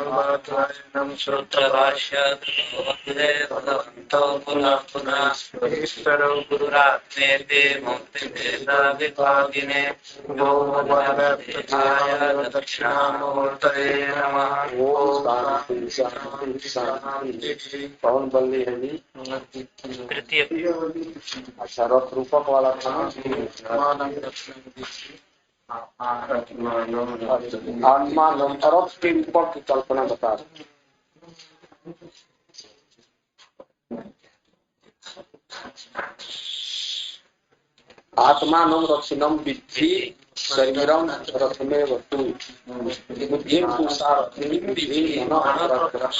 पूर्वाचार्यं श्रुतभाष्यं भगवन्तौ पुनः पुनः ईश्वरो गुरुरात्मेति मुक्तिभेदविभागिने व्योमवद्व्याप्तदेहाय दक्षिणामूर्तये नमः। ओम शांति शांति शांति। कौन बल्ली है जी? तृतीय। अच्छा, रथ रूपक वाला था ना। आत्मान रथ के रूपक की कल्पना बता रहे। आत्मानं रथिनं विद्धि शरीरं रथमेव तु बुद्धिं तु सारथिं विद्धि मनः रथम्।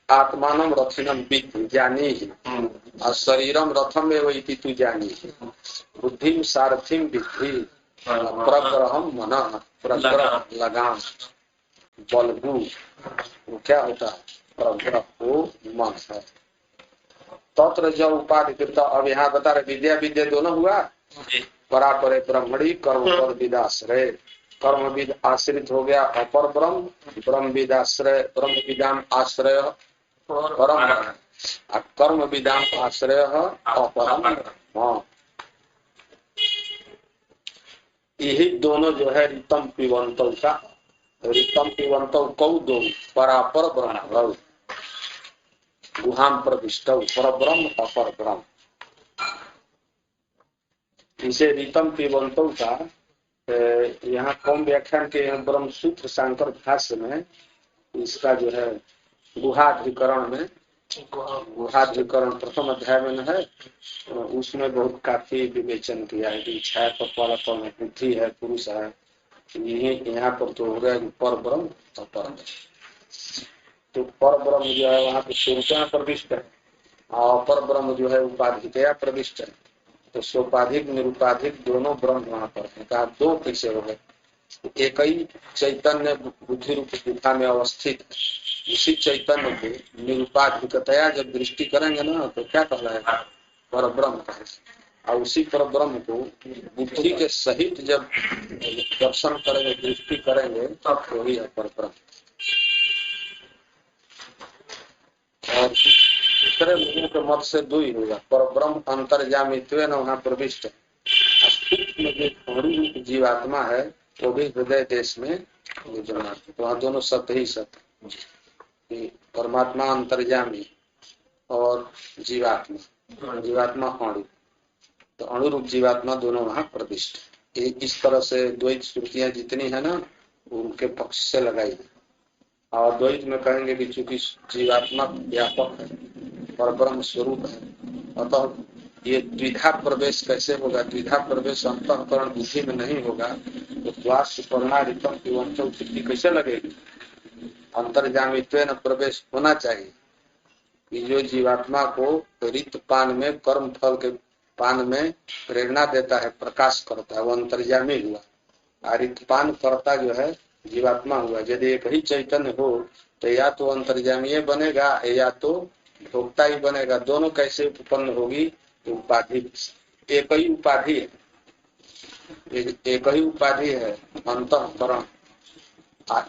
आत्मानं रथिनं विद्धि जानीहि और शरीरम रथमेव इति तु जानीहि बुद्धिं सारथिं विद्धि प्रग्रहं मनः प्रग्रह लगाम बलबू क्या होता है? प्रग्रह को मन है। तत्र जब उपाधि कृत। अब यहाँ बता रहे विद्या विद्या दोनों हुआ। परापरे ब्रह्मणी कर्म पर विदाश्रय। कर्म विद आश्रित हो गया अपर ब्रह्म, ब्रह्म विदाश्रय ब्रह्म विदाम आश्रय परम, कर्म विदाम आश्रय अपरम। यही दोनों जो है रितम पिबंतों का, रितम पिबंतों कौ दो परापर ब्रह्म गुहाम प्रविष्ट पर ब्रह्म अपर ब्रह्म। इसे रितम पिबंतों का यहाँ कौन व्याख्यान के ब्रह्म सूत्र शांकर भाष्य में इसका जो है गुहाधिकरण में, गुहाधिकरण प्रथम अध्याय में है, उसमें बहुत काफी विवेचन किया है कि छाया वाला कौन है, बुद्धि है, पुरुष है। यही यहाँ पर तो हो गया पर ब्रह्म अपर। तो पर ब्रह्म जो है वहाँ पे स्वरूप प्रविष्ट है और अपर ब्रह्म जो है उपाधिकया प्रविष्ट है। तो सोपाधिक निरुपाधिक दोनों ब्रह्म वहाँ पर है। कहा दो कैसे हो गए? एक ही चैतन्य बुद्धि रूप गुफा में अवस्थित है। उसी चैतन्य को निरुपाधिकतया जब दृष्टि करेंगे ना तो क्या कहलाएगा? पर ब्रह्म कहेगा। और उसी पर ब्रह्म को बुद्धि के सहित जब दर्शन करेंगे, दृष्टि करेंगे, तब वही है पर ब्रह्म। और दूसरे लोगों के मत से दो ही होगा। पर ब्रह्म अंतर्यामित्व न वहाँ प्रविष्ट है। जो जीवात्मा है वो भी हृदय देश में विद्यमान। तो वहाँ दोनों सत्य ही सत्य, परमात्मा अंतर्यामी और जीवात्मा, जीवात्मा अणु। तो अणु रूप जीवात्मा दोनों वहाँ प्रविष्ट। इस तरह से द्वैत श्रुतियां जितनी है ना उनके पक्ष से लगाई। और द्वैत में कहेंगे कि चूंकि जीवात्मा व्यापक है, परब्रह्म स्वरूप है, अतः ये द्विधा प्रवेश कैसे होगा? द्विधा प्रवेश अंतःकरण बुद्धि में नहीं होगा तो द्वार सुपर्णा रितम पिबंतौ बुद्धि कैसे लगेगी? अंतर्जामित्व न प्रवेश होना चाहिए कि जो जीवात्मा को रित पान में, कर्म फल के पान में प्रेरणा देता है, प्रकाश करता है, वो अंतर्जामी हुआ। रितपान करता जो है जीवात्मा हुआ। यदि एक ही चैतन्य हो तो या तो अंतर्जामीय बनेगा या तो भोक्ता ही बनेगा। दोनों कैसे उत्पन्न होगी? उपाधि। एक ही उपाधि है, एक ही उपाधि है अंतःकरण।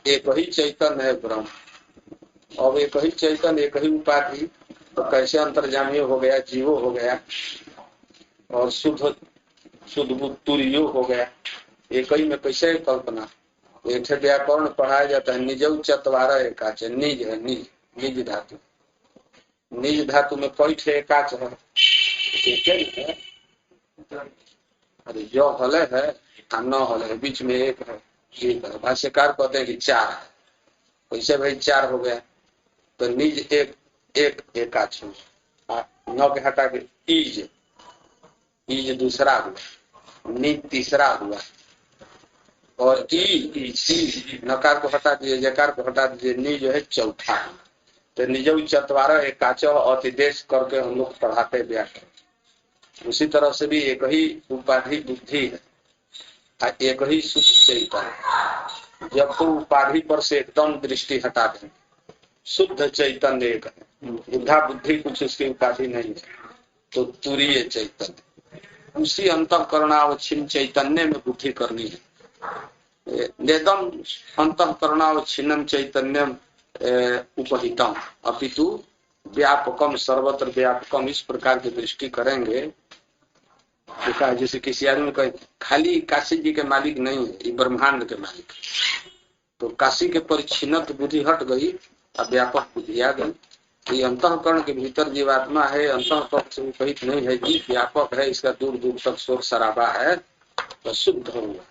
एक ही चैतन्य है ब्रह्म। अब एक ही चैतन्य एक ही उपाधि तो कैसे अंतर्जामीय हो गया, जीवो हो गया और शुद्ध तुरियो हो गया। एक ही में कैसे कल्पना? एक व्याकरण पढ़ाया जाता है निजौ चत्वारा एकाच। निज है, निज निज धातु, निज धातु में पैठ एकाच है, एक ही है। अरे जो हले है न हले बीच में एक है, एक है। भाष्यकार कहते हैं कि चार है। कैसे भाई चार हो गया? तो निज एक एक एकाच न के हटा के ईज, ईज दूसरा हुआ, निज तीसरा हुआ और ई नकार को हटा दीजिए, जकार को हटा दीजिए, नी जो है चौथा। तो निजौ चत्वारा एकाचो अतिदेश करके हम लोग पढ़ाते व्याकरण। उसी तरह से भी एक ही उपाधि बुद्धि है, एक ही शुद्ध चैतन्य। जब तो उपाधि पर से एकदम दृष्टि हटा दें, शुद्ध चैतन्य एक है, बुद्धा बुद्धि कुछ उसकी उपाधि नहीं है, तो तुरीय चैतन्य। उसी अंतःकरणावच्छिन्न चैतन्य में बुद्धि करनी है। नेदम अंतःकरणावच्छिन्नम चैतन्यम उपहितम अपितु व्यापकम सर्वत्र व्यापकम, इस प्रकार की दृष्टि करेंगे। देखा जैसे किसी आदमी का खाली काशी जी के मालिक नहीं है, ये ब्रह्मांड के मालिक, तो काशी के परिच्छिन्नत बुद्धि हट गई और व्यापक बुद्धि आ गई। ये अंतःकरण के भीतर जीवात्मा है, अंतःकरण से उपहित नहीं है जी, व्यापक है, इसका दूर दूर तक शोर शराबा है, तो शुद्ध हुआ,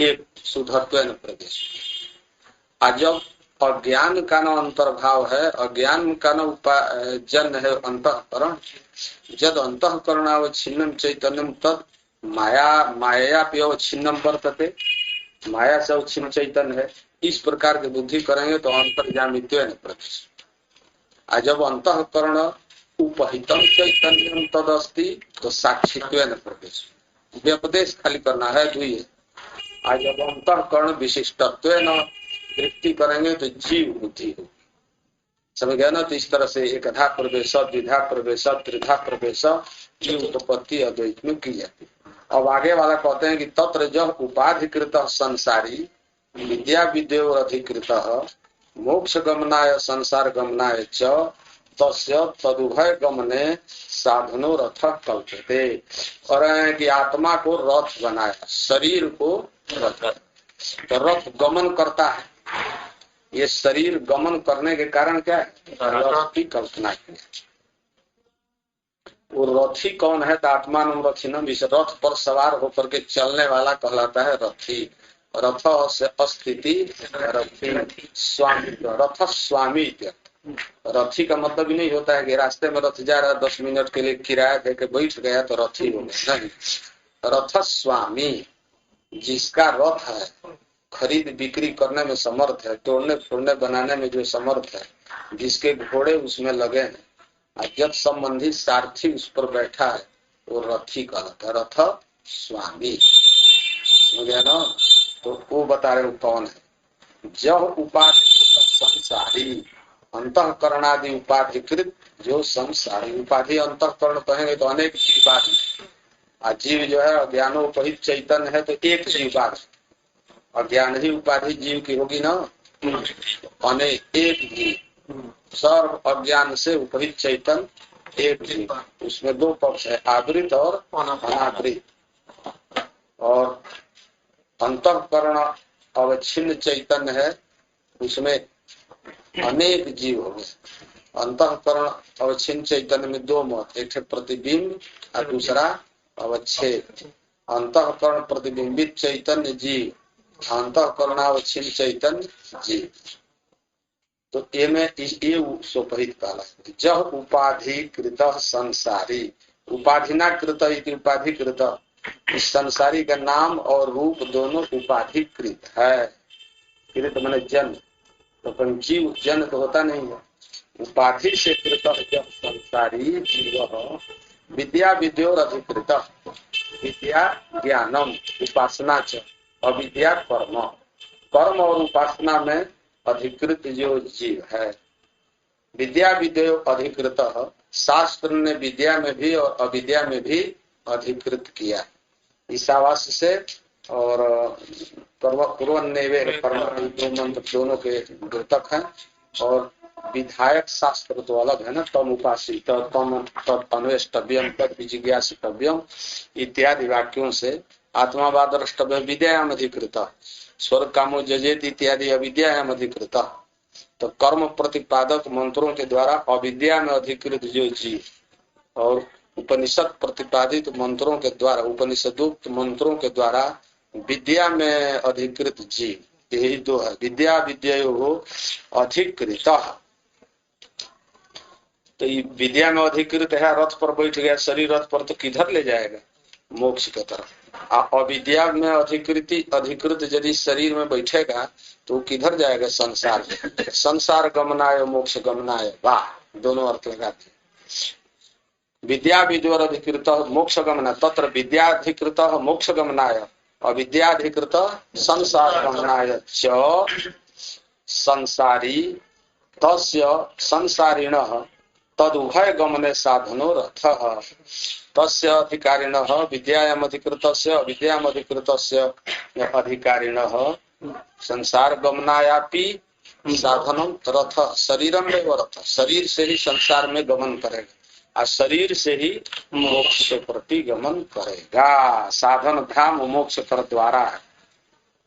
एक शुद्धत्व न प्रदेश। आज जब अज्ञान का न अंतर्भाव है, अज्ञान का न जन है अंतःकरण, जद अंतःकरणावच्छिन्नम चैतन्यम तद माया अवच्छिन्नम वर्तते, माया से अवच्छिन्न चैतन्य है। इस प्रकार की बुद्धि करेंगे तो अंतर्यामित्व न प्रदेश। आज जब अंतःकरण उपहितम चैतन्यम तद अस्ति तो साक्षित्व न प्रदेश, व्यपदेश खाली करना है द्वितीय। आज जब अंतःकरण विशिष्टत्व न दृष्टि करेंगे तो जीव बुद्धि हो, समझ गया ना। तो इस तरह से एकधा प्रवेश, द्विधा प्रवेश, त्रिधा प्रवेश की उत्पत्ति अद्वैत में की जाती है। अब आगे वाला कहते हैं कि तत्र जब उपाधिकृत संसारी विद्या विद्यो अधिकृत मोक्ष गमनाय संसार गमनाय च तस्य तदुभय गमने साधनो रथ कल्पते। और कि आत्मा को रथ बनाया, शरीर को रथ, तो रथ गमन करता है। ये शरीर गमन करने के कारण क्या है? रथ की कल्पना की। वो रथी कौन है? तो आत्मान रथिनम, इस रथ पर सवार होकर के चलने वाला कहलाता है रथी। रथ से अस्थिति रथी स्वामी, रथ स्वामी। रथी का मतलब ही नहीं होता है कि रास्ते में रथ जा रहा है, 10 मिनट के लिए किराया देके बैठ गया तो रथी हो गया, नहीं। रथ स्वामी, जिसका रथ है, खरीद बिक्री करने में समर्थ है, तोड़ने फोड़ने बनाने में जो समर्थ है, जिसके घोड़े उसमें लगे हैं, जब संबंधी सारथी उस पर बैठा है, वो रथी कहलाता है, रथ स्वामी। हो गया ना। तो वो बता रहे कौन है? जब उपाधि संसारी, अंतःकरणादि उपाधिकृत जो संसारी, उपाधि अंतःकरण कहेंगे तो अनेक जीव, जीव जो है अज्ञानोपहित चैतन्य है, तो एक जीव, अज्ञान ही उपाधि जीव की होगी ना, अनेक एक जीव, सर्व अज्ञान से उपहित चैतन्य एक जीव। उसमें दो पक्ष है, आवृत और अनावृत। और अंतःकरण अवच्छिन्न चैतन्य है, उसमें अनेक जीव हो गए। अंतःकरण अवच्छिन्न चैतन्य में दो मत, एक है प्रतिबिंब और दूसरा अवच्छेद। अंतःकरण प्रतिबिंबित चैतन्य जीव, अंतःकरणावच्छिन्न चैतन्य जीव। तो ये में ये सोपहित काला जब उपाधिकृत संसारी, उपाधिना कृत उपाधिकृत, इस संसारी का नाम और रूप दोनों उपाधिकृत है। कृत माने जन्म, तो जीव जन्म तो होता नहीं है। उपाधि से कृत जब संसारी जीव विद्या विद्योर अधिकृत, विद्या ज्ञानम उपासना च, अविद्या कर्म, कर्म और उपासना में अधिकृत जो जीव है। विद्या विद्यो अधिकृत, शास्त्र ने विद्या में भी और अविद्या में भी अधिकृत किया, ईशावास से और मंत्र दोनों के द्योतक हैं। और विधायक शास्त्र तो अलग है ना, तम उपासित, तम तन्वेष्टव्यम, तद विजिज्ञासितव्यम इत्यादि वाक्यों से आत्मावाद द्रष्टव्य विद्यायाम अधिकृत, स्वर्ग कामो जजेत इत्यादि अविद्यायाम अधिकृत। तो कर्म प्रतिपादक मंत्रों के द्वारा अविद्या में अधिकृत जो जीव और उपनिषद प्रतिपादित मंत्रों के द्वारा, उपनिषदोक्त मंत्रों के द्वारा विद्या में अधिकृत जीव, यही दो है। विद्या विद्यो अधिकृत, तो ये विद्या में अधिकृत है, रथ पर बैठ गया, शरीर रथ पर, तो किधर ले जाएगा? मोक्ष की तरफ। अविद्या में अधिकृत यदि शरीर में बैठेगा तो किधर जाएगा? संसार में। संसार गमनाय मोक्ष गमनाय, वाह, दोनों अर्थ लगाते। विद्या विद्योर अधिकृत मोक्ष गमना, तत्र विद्याधिकृत मोक्ष गमनाय, अविद्याधिकृत संसार गमनाय च संसारी, तस्य संसारिणः तदुभय गमने साधनो रथः तस्य अधिकारिणः विद्यायाम अधिकृतस्य विद्यायाम अधिकृतस्य अधिकारिणः संसार गमनायापि साधनम रथ शरीरम में रथ, शरीर से ही संसार में गमन करेगा और शरीर से ही मोक्ष के प्रति गमन करेगा। साधन धाम मोक्ष कर द्वारा है।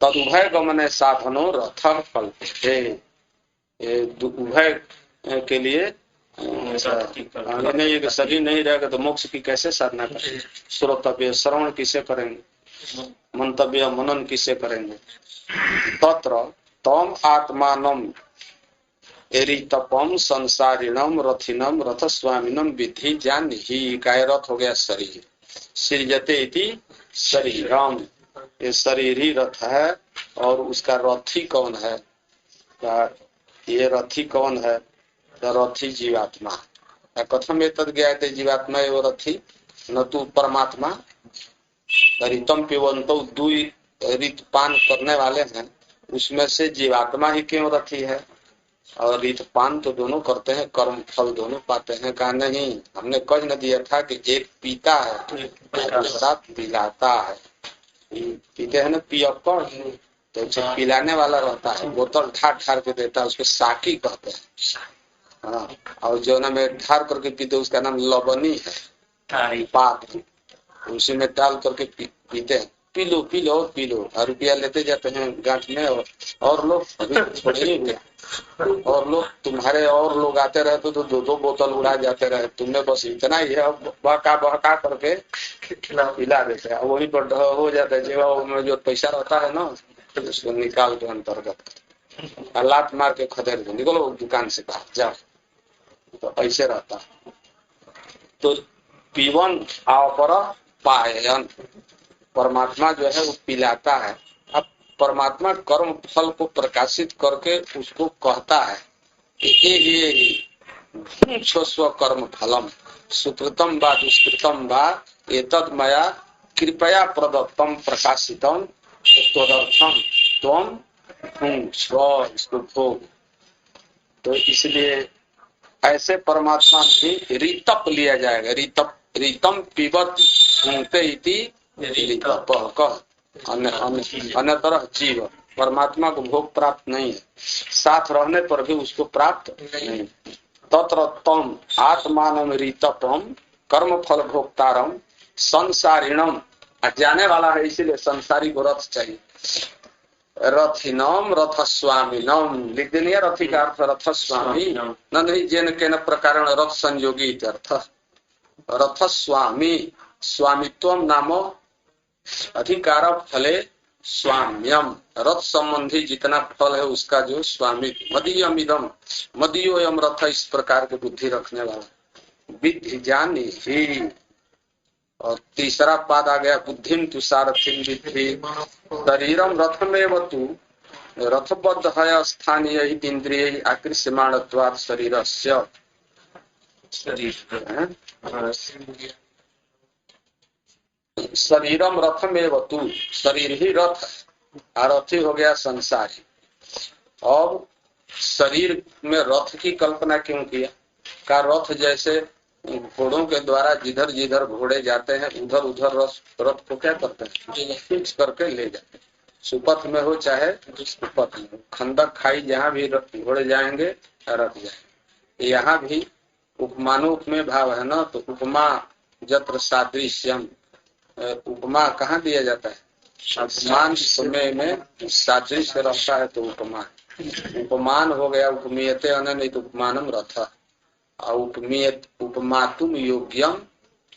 तदुभय गमने साधनो रथ कल्पते, उभय के लिए नहीं, शरीर नहीं रहेगा तो मोक्ष की कैसे साधना करेंगे? श्रोतव्य श्रवण किसे करेंगे? मंतव्य मनन किसे करेंगे? तत्र तम आत्मानम एरितपम संसारिणम रथिनम रथस्वामिनम विधि जान ही। काय रथ हो गया शरीर, सृजते इति शरीरम, ये शरीर ही रथ है और उसका रथी कौन है? ये रथी कौन है? रथी जीवात्मा। कथम एतद् ज्ञायते जीवात्मा एवं रथी न तो परमात्मा। ऋतम पिबंतो, दुई ऋत पान करने वाले हैं, उसमें से जीवात्मा ही क्यों रथी है? और ऋत पान तो दोनों करते हैं, कर्म फल दोनों पाते हैं। कहा नहीं, हमने कह न दिया था कि एक पीता है दूसरा पिलाता है। पीते हैं ना पियक्कड़, तो पिलाने वाला रहता है, बोतल ठार ठार के देता है, उसको साकी कहते हैं। हाँ, और जो ना में ठार करके पीते उसका नाम लबनी है, पात, उसी में डाल करके पीते हैं। P low P low P low, और रुपया लेते जाते हैं गांठ में। और लोग अभी छोड़े नहीं गए, और लोग तुम्हारे और लोग आते रहते तो दो दो बोतल उड़ा जाते रहे, तुमने बस इतना ही है बहका बहका करके पिला देते हैं। वही पर हो जाता है, जेब में जो पैसा रहता है ना उसको निकाल के अंतर्गत लात मार के खदेड़ दो, निकलो दुकान से बाहर जाओ, तो ऐसे रहता। तो पीवन आवर पायन, परमात्मा जो है वो पिलाता है। अब परमात्मा कर्म फल को प्रकाशित करके उसको कहता है कि स्व कर्म फलम सुकृतम वा दुष्कृतम वा एतद् मया कृपया प्रदत्तम प्रकाशितम तदर्थम त्वं भुङ्क्ष्व, इसको भोग। तो इसलिए ऐसे परमात्मा की ऋतप लिया जाएगा। ऋतप, ऋतम पिबत भुङ्क्ते इति ऋतपः। अन्य तरह जीव परमात्मा को भोग प्राप्त नहीं है, साथ रहने पर भी उसको प्राप्त नहीं। तत्र तम आत्मानम ऋतपम कर्म फल भोक्तारम संसारिणम, जाने वाला है इसीलिए संसारी को रथ चाहिए। रथिनम रथस्वामिनम, लिख देनी है रथी का अर्थ रथस्वामी, नहीं जेन के न प्रकार रथ संयोगी अर्थ। रथस्वामी, स्वामित्वम नाम अधिकार फले स्वाम्यम, रथ संबंधी जितना फल है उसका जो स्वामी। मदीयमिदम, मदीयोयम रथ, इस प्रकार की बुद्धि रखने वाला। विधि जानी ही, और तीसरा पाद आ गया बुद्धिम तु सारथिम विद्धि। शरीरम रथमेव तु रथबद्ध है स्थानीय इंद्रिय आकृष्यमाणत्वात् शरीरस्य। शरीरम रथमेव तु, शरीर ही रथ है, रथी हो गया संसारी। और शरीर में रथ की कल्पना क्यों किया? का रथ जैसे घोड़ों के द्वारा जिधर जिधर घोड़े जाते हैं उधर उधर रथ को क्या करते हैं? फिक्स करके ले जाते हैं। सुपथ में हो चाहे दुष्पथ में हो, खंडक खाई जहाँ भी घोड़े जाएंगे रथ जाएंगे। यहाँ भी उपमानुप में भाव है ना, तो उपमा जत्र सादृश्यम, उपमा कहाँ दिया जाता है? उपमान समय में सादृश्य रहता है तो उपमा। उपमान हो गया उपमीयते अनन्य, तो उपमानम रथ। उपमीयत उपमातुम योग्यम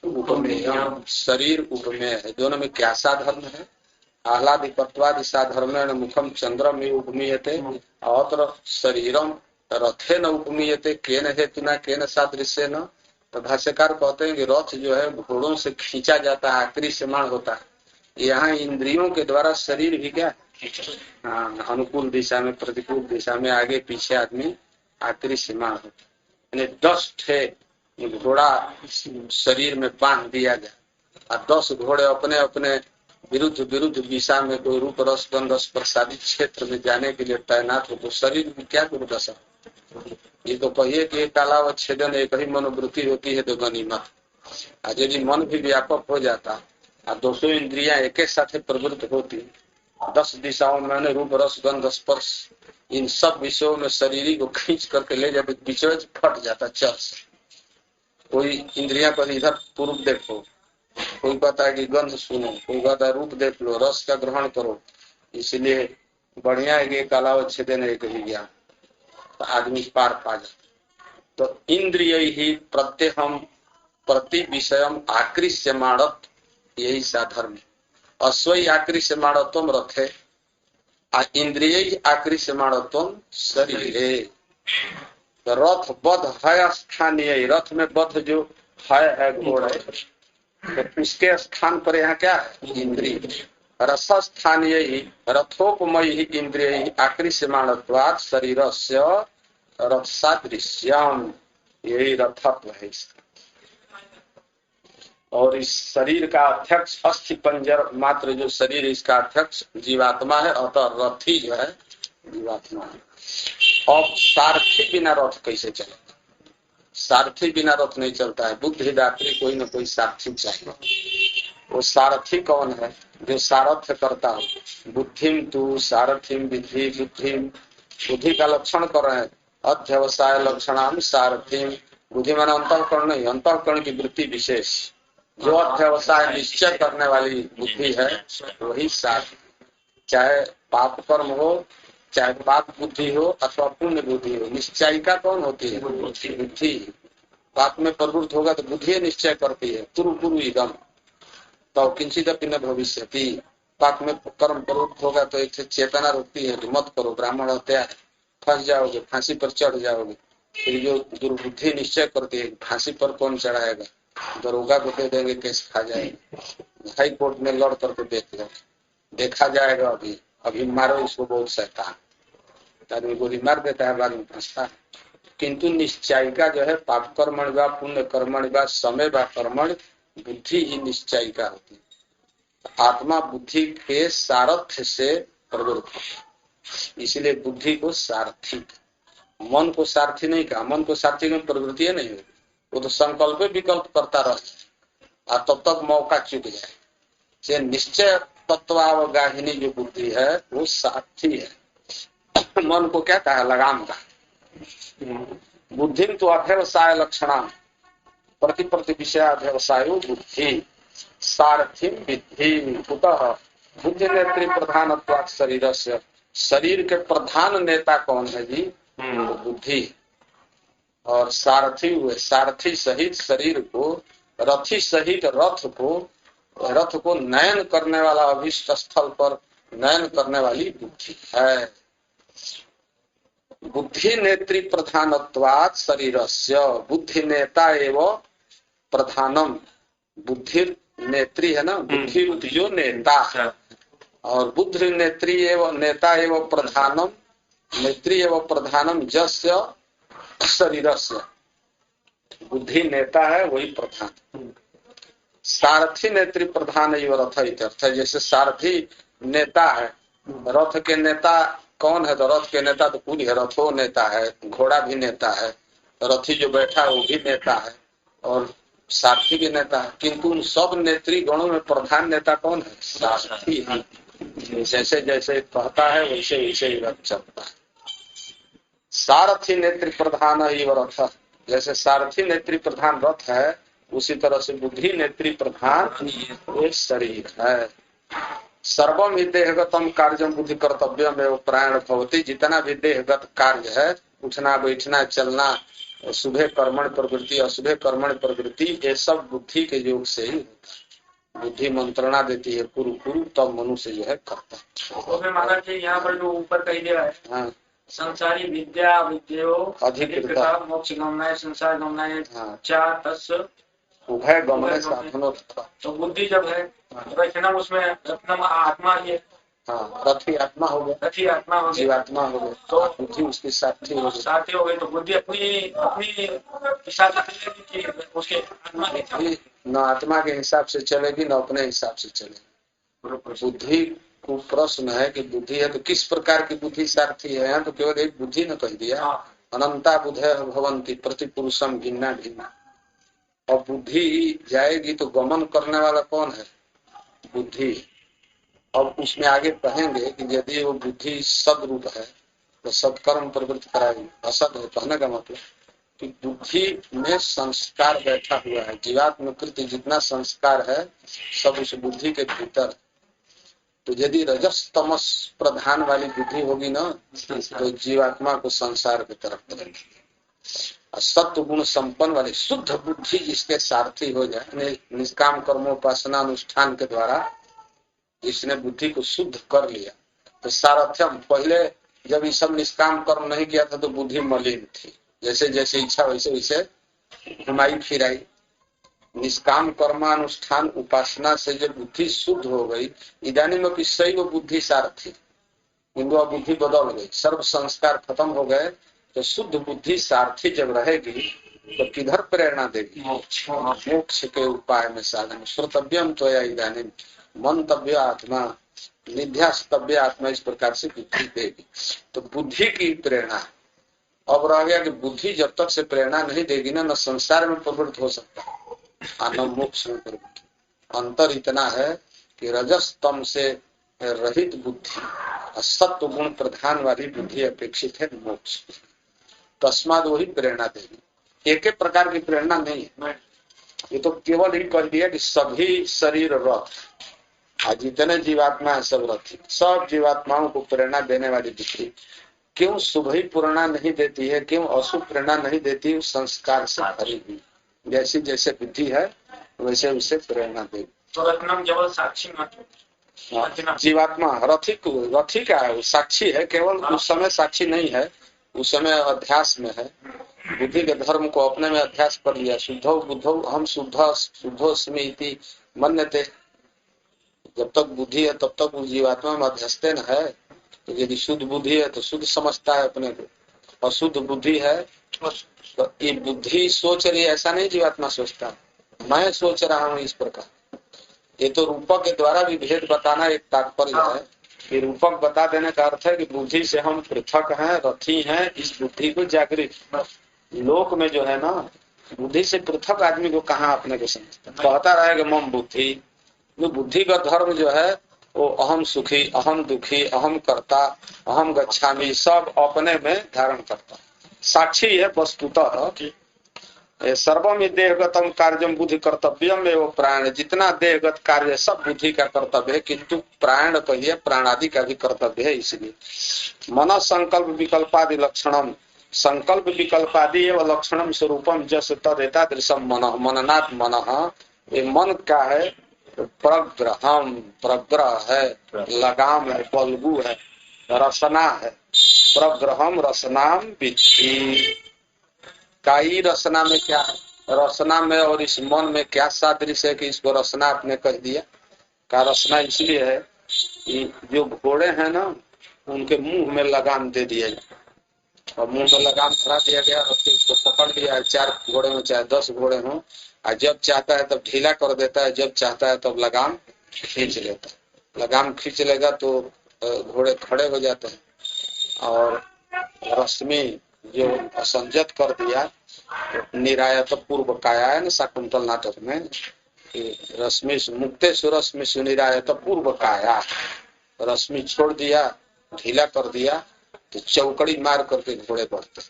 उपमेयम, शरीर उपमेय है। दोनों में क्या साधर्म है? आह्लादिपत्वादि साधर्मेण मुखम चंद्रम उपमीयते, अत्र शरीरम रथेन उपमीयते केन हेतुना केन सादृश्य न। तो भाष्यकार कहते हैं कि रथ जो है घोड़ों से खींचा जाता है, आकृष्यमाण होता है। यहाँ इंद्रियों के द्वारा शरीर भी क्या अनुकूल दिशा में प्रतिकूल दिशा में आगे पीछे आदमी आकृष्यमाण होता है। 10 घोड़ा शरीर में बांध दिया गया और 10 घोड़े अपने अपने विरुद्ध विरुद्ध दिशा में कोई रूप रस गंध रस प्रसादित क्षेत्र में जाने के लिए तैनात हो, तो शरीर में क्या दुर्दशा? ये तो कहिए कि कालावच्छेदन एक ही मनोवृत्ति होती है तो गनीमत। आज यदि मन भी व्यापक हो जाता और 200 इंद्रियां एक साथ प्रवृत्त होती, 10 दिशाओं में रूप रस गंध स्पर्श, इन सब विषयों में शरीर को खींच करके ले जाते, विचरण फट जाता चर्च। कोई इंद्रिया पर इधर पूर्व देखो, कोई कहता है कि गंध सुनो, कोई कहता है रूप देख लो, रस का ग्रहण करो। इसलिए बढ़िया है कि कालावच्छेदन एक ही ज्ञान, तो आदमी पार पा जाता। तो इंद्रिय ही प्रत्यहम प्रति विषयम आकृष्यमाणत, यही साधर्म। अश्वई आकृष्यमाणत्वम रथे, इंद्रिय आकृष्यमाणत्वम शरीरे। रथ बध है स्थानीय, रथ में बध जो है घोड़ा, तो उसके स्थान पर यहाँ क्या है? इंद्रिय। रस स्थानीय ही रथोपमय ही इंद्रिय आकृष्यमाणत्वात् शरीरस्य रथ सादृश्यम, यही रथत्व है इसका। और इस शरीर का अध्यक्ष अस्थि पंजर मात्र जो शरीर इसका अध्यक्ष जीवात्मा है, अतः रथी जो है जीवात्मा है। अब सारथी बिना रथ कैसे चलेगा? सारथी बिना रथ नहीं चलता है, बुद्धिदात्री कोई न कोई सारथी चाहिए। वो सारथी कौन है? जो सारथ्य करता हो। बुद्धिम तू सारथिम विधि, बुद्धिम बुद्धि का लक्षण कर रहे हैं, अध्यवसाय लक्षणाम सारथिम। बुद्धि माने अंतःकरण नहीं, अंतःकरण की वृत्ति विशेष, जो अध्यवसाय निश्चय करने वाली बुद्धि है वही सारथी। चाहे पाप कर्म हो, चाहे पाप बुद्धि हो अथवा पुण्य बुद्धि हो, निश्चयिका कौन होती है? बुद्धि। पाप में प्रवृत्त होगा तो बुद्धि निश्चय करती है, पूर्व पूर्व इदम तो किंचिदपि न भविष्यति। पाप में कर्म प्रवृत्त होगा तो एक चेतना रोकती है कि मत करो, ब्राह्मण हत्या है, फंस जाओगे, फांसी पर चढ़ जाओगे। फिर जो दुर्बुद्धि निश्चय करती है फांसी पर कौन चढ़ाएगा, दरोगा को दे देंगे, केस खा जाएगा, हाई कोर्ट में लड़ करके देख लो, देखा जाएगा। अभी मारो इसको, बहुत शैतान, आदमी गोली मार देता है, बाद में फंसता है। किंतु निश्चयिका जो है पाप कर्मण व पुण्य कर्मण व समय व कर्मण, बुद्धि ही निश्चयिका होती है। आत्मा बुद्धि के सारथ्य से प्रवृत्त है, इसलिए बुद्धि को सारथी, मन को सारथी नहीं कहा। मन को सारथी में प्रवृत्ति नहीं होगी, वो तो संकल्प विकल्प करता रह जाए और तब तक मौका चुक जाए। से निश्चय तत्वावगाहिनी जो बुद्धि है वो सारथी है। मन को क्या कहा? लगाम का। बुद्धि तो अध्यवसाय लक्षणा प्रति विषय अध्यवसायो बुद्धि, सारथी विद्धि कुतः बुद्धि नेत्री प्रधान शरीर से। शरीर के प्रधान नेता कौन है जी? तो बुद्धि। और सारथी हुए, सारथी सहित शरीर को, रथी सहित रथ को नयन करने वाला, अभिष्ट स्थल पर नयन करने वाली बुद्धि है। बुद्धि नेत्री प्रधानत्वात् शरीरस्य, बुद्धि नेता एवं प्रधानम। बुद्धि नेत्री है ना, बुद्धि जो नेता, और बुद्धि नेत्री एवं नेता एवं प्रधानम, नेत्री एवं प्रधानम जस्य शरीरस्य। बुद्धि नेता है वही प्रधान। सारथी नेत्री प्रधान एवं रथ इत्यर्थ। जैसे सारथी नेता है, रथ के नेता कौन है? तो रथ के नेता तो पूरी है, रथो नेता है, घोड़ा भी नेता है, रथी जो बैठा है वो भी नेता है, और सारथी भी नेता है। किंतु उन सब नेत्री गणों में प्रधान नेता कौन है? सारथी है। जैसे जैसे कहता है वैसे वैसे ही रथ चलता है। सारथी नेत्री प्रधान ही रथ, जैसे सारथी नेत्री प्रधान रथ है, उसी तरह से बुद्धि नेत्री प्रधान ये शरीर है। सर्वम ही देहगतम कार्यम बुद्धि कर्तव्यम एवं प्राण भवती। जितना भी देहगत कार्य है, उठना बैठना चलना, शुभे कर्मण प्रवृत्ति अशुभे कर्मण प्रवृत्ति, ये सब बुद्धि के योग से ही होता है। बुद्धि मंत्रणा देती है पूर्व पूर्व, तब मनुष्य जो है करता है। महाराज जी यहाँ पर जो ऊपर कही गया है, हाँ, संसारी विद्या विद्यो अधिकृता मोक्ष गमनाय संसार गमनाय चार तस्य उभय गमन साधनों। तो बुद्धि जब है रत्नम, उसमें रत्नम आत्मा ही है। हाँ, रथी आत्मा हो गया, रथी आत्मा हो गया, जीवात्मा हो गया, तो बुद्धि उसकी साथी हो गई। साथी हो गई तो बुद्धि अपनी हिसाब से चलेगी, उसके आत्मा की न आत्मा के हिसाब से चलेगी न अपने हिसाब से चलेगी। बुद्धि को प्रश्न है कि बुद्धि है तो किस प्रकार की बुद्धि सारथी है? यहाँ तो केवल एक बुद्धि न कह दिया, अनंता बुद्धय भवंती प्रतिपुरुषम भिन्ना भिन्ना। और बुद्धि जाएगी तो गमन करने वाला कौन है? बुद्धि। अब उसमें आगे कहेंगे कि यदि वो बुद्धि सदरूप है तो सत्कर्म प्रवृत्त कराएगी। असद है कहने का मतलब कि बुद्धि में संस्कार बैठा हुआ है। जीवात्म कृति जितना संस्कार है सब उस बुद्धि के भीतर। तो यदि रजस तमस प्रधान वाली बुद्धि होगी ना तो जीवात्मा को संसार की तरफ करेगी। सत्व गुण संपन्न वाली शुद्ध बुद्धि जिसके सारथी हो जाए, निष्काम कर्मोपासना अनुष्ठान के द्वारा जिसने बुद्धि को शुद्ध कर लिया तो सारथ्यम। पहले जब ये सब निष्काम कर्म नहीं किया था तो बुद्धि मलिन थी, जैसे जैसे इच्छा वैसे वैसे घुमाई फिराई। निष्काम कर्मानुष्ठान उपासना से जब बुद्धि शुद्ध हो गई, इदानी में कि सही वो बुद्धि सारथी, किंतु अब बुद्धि बदल गई, सर्व संस्कार खत्म हो गए। तो शुद्ध बुद्धि सारथी जब रहेगी तो किधर प्रेरणा देगी? मोक्ष के उपाय में साधन। श्रोतव्यम त्वया इदानीम मंतव्य आत्मा निध्यास्तव्य आत्मा, इस प्रकार से बुद्धि देगी। तो बुद्धि की प्रेरणा। अब रह गया कि बुद्धि जब तक से प्रेरणा नहीं देगी ना, न संसार में प्रवृत्त हो सकता न मोक्ष में प्रवृत्त। अंतर इतना है कि रजस तम से रहित बुद्धि, सत्व गुण प्रधान वाली बुद्धि अपेक्षित है मोक्ष। तस्माद वही प्रेरणा देगी। एक एक प्रकार की प्रेरणा नहीं है, ये तो केवल ही कह दिया कि सभी शरीर रथ, आज जितने जीवात्मा है सब रथी। सब जीवात्माओं को प्रेरणा देने वाली बुद्धि क्यों शुभ ही प्रेरणा नहीं देती है? क्यों अशुभ प्रेरणा नहीं देती? संस्कार से भरी हुई जैसी जैसे बुद्धि है वैसे उसे प्रेरणा देगी। तो रत्नम केवल साक्षी मात्र। जीवात्मा रथी का है, साक्षी है, केवल उस समय साक्षी नहीं है, उस समय अध्यास में है। बुद्धि के धर्म को अपने में अध्यास कर लिया। शुद्धो बुद्धो हम शुद्धोस्मि इति मन्यते। जब तक बुद्धि है तब तक उस जीवात्मा में अध्यस्ते न है। तो यदि शुद्ध बुद्धि है तो शुद्ध समझता है अपने को, और शुद्ध बुद्धि है तो ये बुद्धि सोच रही है, ऐसा नहीं जीवात्मा सोचता मैं सोच रहा हूँ इस प्रकार। ये तो रूपक के द्वारा भी भेद बताना एक तात्पर्य है कि रूपक बता देने का अर्थ है कि बुद्धि से हम पृथक हैं, रथी हैं, इस बुद्धि को जागृत। लोक में जो है ना, बुद्धि से पृथक आदमी को कहाँ अपने को समझता, कहता रहेगा मम बुद्धि। जो बुद्धि का धर्म जो है वो अहम सुखी, अहम दुखी, अहम कर्ता, अहम गच्छामी सब अपने में धारण करता, साक्षी है वस्तुतः। सर्वम देहगतम कार्यम बुद्धि कर्तव्यम एवं प्राण। जितना देहगत कार्य सब बुद्धि का कर्तव्य है, किंतु प्राण कहिए प्राणादि का भी कर्तव्य है। इसलिए मन संकल्प विकल्पादि लक्षणम, संकल्प विकल्पादि एवं लक्षणम स्वरूपम जस तदेता दृश्यम मन। मननात् मन, ये मन क्या है? प्रग्रहम, प्रग्रह है, लगाम है, पलगु है, रसना है। प्रग्रहम रसनाम विद्धि। काई रसना में क्या है? रसना में और इस मन में क्या सादृश्य है कि इसको रसना आपने कह दिया? का रसना इसलिए है कि जो घोड़े हैं ना उनके मुंह में लगाम दे दिया और मुंह में लगाम धरा दिया गया और फिर उसको पकड़ लिया। 4 घोड़े हो चाहे 10 घोड़े हो, और जब चाहता है तब ढीला कर देता है, जब चाहता है तब लगाम खींच लेता है। लगाम खींच लेगा तो घोड़े खड़े हो जाते हैं। और रश्मि जो असंजत कर दिया, निरायत पूर्व काया है ना शाकुंतल नाटक में, रश्मि मुक्तेशु रश्मि सुनिरायत पूर्व काया। रश्मि छोड़ दिया, ढीला कर दिया तो चौकड़ी मार करके घोड़े बढ़ते।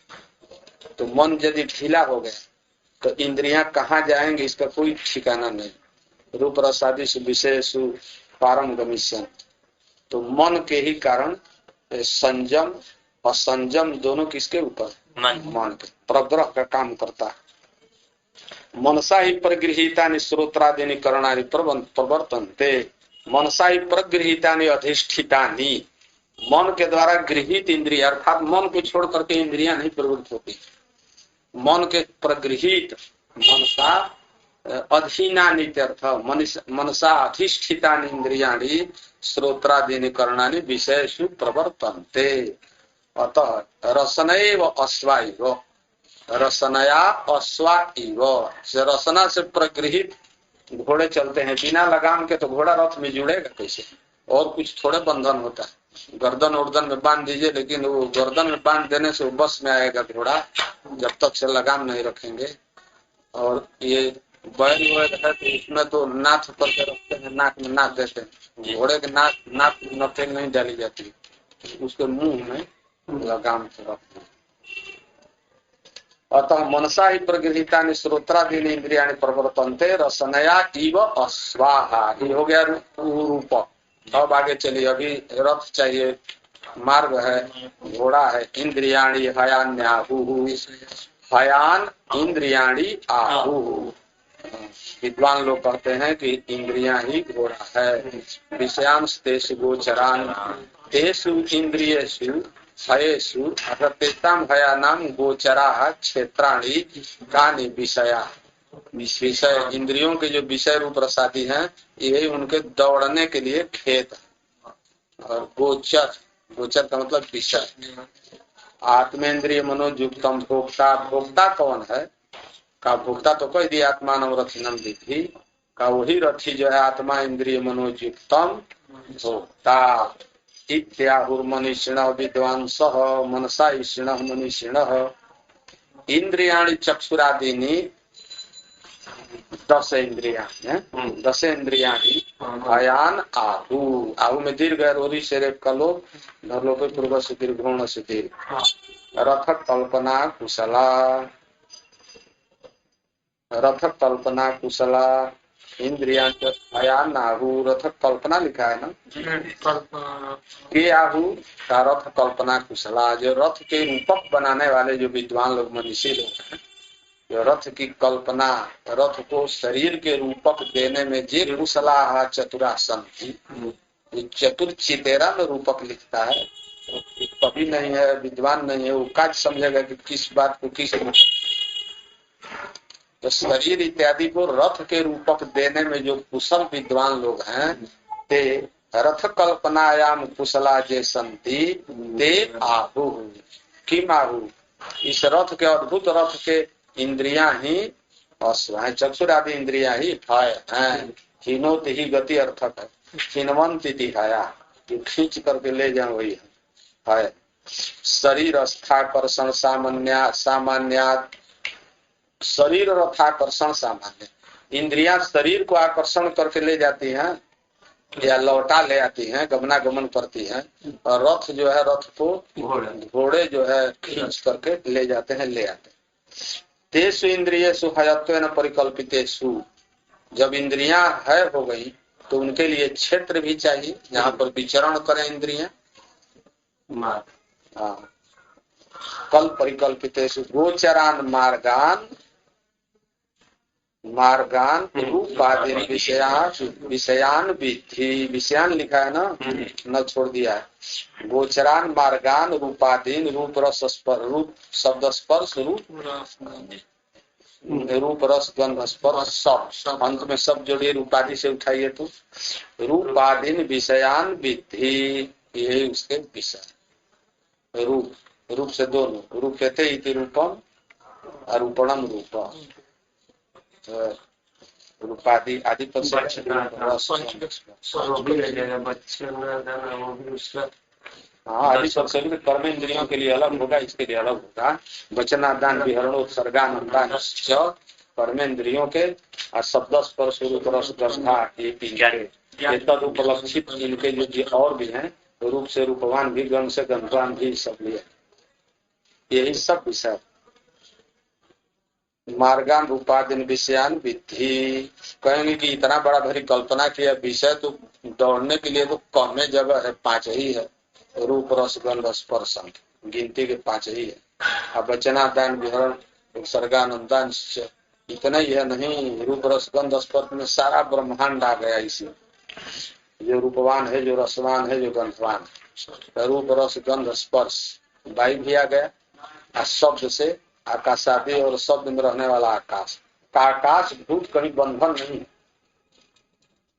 तो मन यदि ढीला हो गया तो इंद्रियां कहाँ जाएंगे इसका कोई ठिकाना नहीं। रूप रसादि विशेषु पारम गमिष्यन्। तो मन के ही कारण संयम असंयम दोनों किसके ऊपर? मन के प्रग्रह का काम करता है। मनसा ही प्रगृहीतानि श्रोत्रादीनि करणानि प्रवर्तन्ते। मनसा ही प्रगृहीतानि अधिष्ठितानि। मन के द्वारा गृहित इंद्रिय अर्थात मन को छोड़ करके इंद्रियां नहीं प्रवृत्त होती। मन के प्रगृहित मनसा अधीनानि अर्थ मनसा अधिष्ठितानि इंद्रियाणि श्रोत्रादीनि करणानि विषयेषु प्रवर्तन्ते। अतः रसनैव अश्वा इव, रसनया अश्वा इव। रसना से प्रगृहित घोड़े चलते हैं, बिना लगाम के तो घोड़ा रथ में जुड़ेगा कैसे? और कुछ थोड़े बंधन होता है। गर्दन उर्दन में बांध दीजिए, लेकिन वो गर्दन में बांध देने से वो बस में आएगा घोड़ा, जब तक से लगाम नहीं रखेंगे। और ये बैल वैल है तो इसमें तो नाथ करके रखते हैं, नाक में नाक देते हैं। घोड़े के नाक नकेल नहीं डाली जाती, उसके मुंह में लगाम से रखते हैं। अतः मनसा ही प्रगृहीता श्रोत्रादीन इंद्रिया प्रवर्तन्ते रसनया इव अस्वाहा। ये हो गया रूप। अब आगे चलिए, अभी रथ चाहिए, मार्ग है, घोड़ा है, इंद्रियाणी हयान्याहु, हयान इंद्रियाणी आहु। विद्वान लोग कहते हैं कि इंद्रियां ही घोड़ा है। विषयांश तेषु गोचरान तेषु इंद्रियेषु हयेषु अर्थेताम हयानाम गोचरा क्षेत्राणि कानि विषया। विषय इंद्रियों के जो विषय रूप रसादी हैं, यही उनके दौड़ने के लिए खेत है। और गोचर, गोचर का मतलब विषय। आत्मेन्द्रिय मनोयुक्तम भोक्ता, भोक्ता कौन है का भोक्ता तो कह दिया आत्मान रथिनम विधि का, वही रथी जो है आत्मा इंद्रिय मनोयुक्तम भोक्ता। इत्याहुर्मनीषिण विद्वांस मनसा ईषिण मनीषिण इंद्रियाणि चक्षुरादीनि दस इंद्रिया, दस इंद्रियाणि हयान आहु। आहु में दीर्घ रोरी से कलो धरलो पे पूर्व से दीर्घोण से दीर्घ। रथ कल्पना कुशला, रथ कल्पना कुशला इंद्रिया हयान आहु। रथ कल्पना लिखा है ना, के आहु का रथ कल्पना कुशला। जो रथ के रूपक बनाने वाले जो विद्वान लोग मनीषी लोग हैं, जो रथ की कल्पना, रथ को शरीर के रूपक देने में जे कुशला चतुरासन की, चतुर चितेरा में रूपक लिखता है, कभी नहीं है, विद्वान नहीं है, वो काज समझेगा कि किस बात को किस रूप। तो शरीर इत्यादि को रथ के रूपक देने में जो कुशल विद्वान लोग हैं, ते रथ कल्पनायाम कुशला जे संति ते आहु। किम आहु, इस रथ के अद्भुत रथ के इंद्रियां ही अश्व है, चक्षुरादि इंद्रियां ही है। हिनोत ही गति अर्थक है, हिनवंत हया, जो खींच करके ले जाए वही है। शरीर स्थाकर्षण सामान्य, शरीर रथाकर्षण सामान्य। इंद्रियां शरीर को आकर्षण करके ले जाती हैं या लौटा ले आती हैं, गमनागमन करती हैं। और रथ जो है, रथ को घोड़े जो है खींच करके ले जाते हैं, ले आते हैं। तेषु इंद्रियेषु हयत्वेन परिकल्पितेषु, जब इंद्रियां है हो गई तो उनके लिए क्षेत्र भी चाहिए जहाँ पर विचरण करें इंद्रियां। कल परिकल्पितेषु गोचरान मार्गान, मार्गान रूपादीन विषयान विधि। विषयान लिखा है ना, न छोड़ दिया है। गोचरान मार्गान रूपादीन, रूप रस स्पर्श, रूप शब्द स्पर्श, रूप रस गंध स्पर्श सब, अंत में सब जोड़िए, रूपादि से उठाइए तो रूपादीन विषयान विधि, ये उसके विषय। रूप, रूप से दोनों, रूप कहते इति रूपम अरूपणम रूपम। रूपादि आदि पर से आदि पर से कर्म इंद्रियों के लिए अलग होगा, इसके लिए अलग होगा। वचनादान विहरणोत्सर्गानंदान कर्म इंद्रियों के शब्द स्पर्श रूप रस गंधा ये तद उपलक्षित इनके जो और भी हैं, रूप से रूपवान भी, गंध से गंधवान भी, सब लिए यही सब विषय। मार्गान रूपादीन विषयान विधि, कहेंगे कि इतना बड़ा भरी कल्पना किया, विषय तो दौड़ने के लिए तो कम जगह है, 5 ही है, रूप रस गंध स्पर्श, गिनती के 5 ही है। अब वचनादान विहरण सर्गानंदान इतना ही है नहीं, रूप रस गंध स्पर्श में सारा ब्रह्मांड आ गया इसमें, जो रूपवान है, जो रसवान है, जो गंधवान है। रूप रस गंध स्पर्श वायु भी आ गया, शब्द से आकाशादि और शब्द में रहने वाला आकाश का, आकाश भूत कहीं बंधन नहीं है।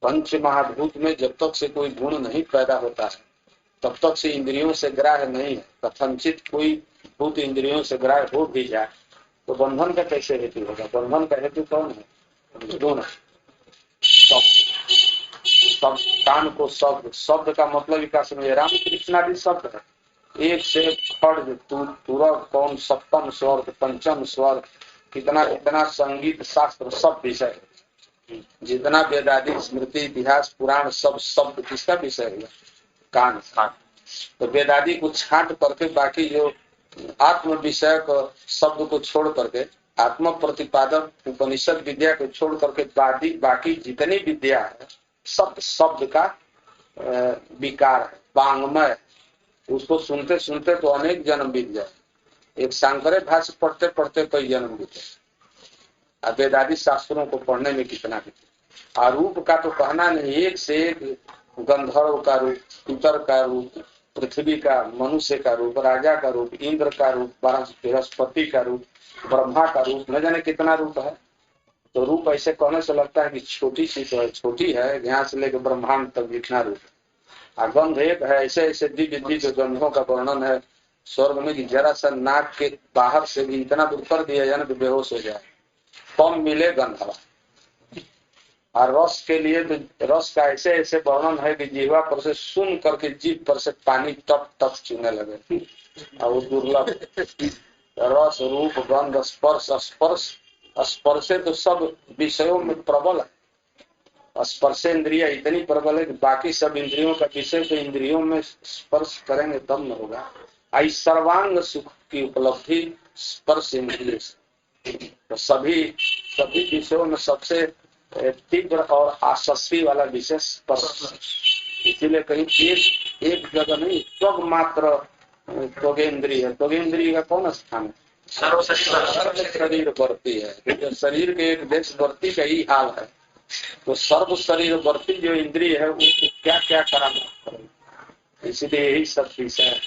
पंच महाभूत में जब तक से कोई गुण नहीं पैदा होता है, तब तक से इंद्रियों से ग्राह्य नहीं है। कथनचित कोई भूत इंद्रियों से ग्राह्य हो भी जाए तो बंधन का कैसे हेतु होगा? बंधन का हेतु कौन है? गुण। शब्द, कान को शब्द, शब्द का मतलब विकास में राम कृष्ण आदि शब्द है। एक से खड्ग, तुरग, कौन, सप्तम स्वर, पंचम स्वर, कितना कितना संगीत शास्त्र सब विषय, जितना वेदादि स्मृति इतिहास पुराण सब शब्द किसका विषय है? कान। तो वेदादि को छांट करके बाकी जो आत्म विषय शब्द को छोड़ करके, आत्म प्रतिपादक उपनिषद विद्या को छोड़ करके बाकी जितनी विद्या है सब शब्द का विकार है, वांग्मय। उसको सुनते सुनते तो अनेक जन्म बीत जाए। एक सांकरे भाष्य पढ़ते पढ़ते कई जन्म बीते, वेदादि शास्त्रों को पढ़ने में कितना बीते। आरूप का तो कहना नहीं, एक से एक गंधर्व का रूप, पितर का रूप, पृथ्वी का, मनुष्य का रूप, राजा का रूप, इंद्र का रूप, बृहस्पति का रूप, ब्रह्मा का रूप, न जाने कितना रूप है। तो रूप ऐसे कहने से लगता है कि छोटी सी तो है, छोटी है, यहाँ से लेकर ब्रह्मांड तक जितना रूप है। गंध एक है, ऐसे ऐसे दिव्य दिव्य गंधों का वर्णन है स्वर्ग में कि जरा सा नाक के बाहर से भी इतना दूर कर दिया जाए ना तो बेहोश हो जाए, कम मिले गंधवा। और रस के लिए तो रस का ऐसे ऐसे वर्णन है कि जीवा पर से सुन करके जीभ पर से पानी टप टप चूने लगे। और वो दुर्लभ रस, रूप, गंध, स्पर्श, स्पर्श स्पर्शे तो सब विषयों में प्रबल है। स्पर्शेंद्रिय इतनी प्रबल है कि बाकी सब इंद्रियों का विषय तो इंद्रियों में स्पर्श करेंगे तब न होगा। आई सर्वांग सुख की उपलब्धि स्पर्श इंद्रिय से। तो सभी विषयों में सबसे तीव्र और आसक्ति वाला विषय स्पर्श। इसीलिए कहीं एक जगह नहीं, त्वग मात्र त्वगेंद्रिय है। त्वगेंद्रिय का कौन स्थान है? सर्व शरीर वर्ती है। जो शरीर के एक देश वर्ती का ही हाल है, तो सर्व शरीर वर्ती जो इंद्रिय है उसको क्या क्या कराना। इसलिए यही सब विषय है।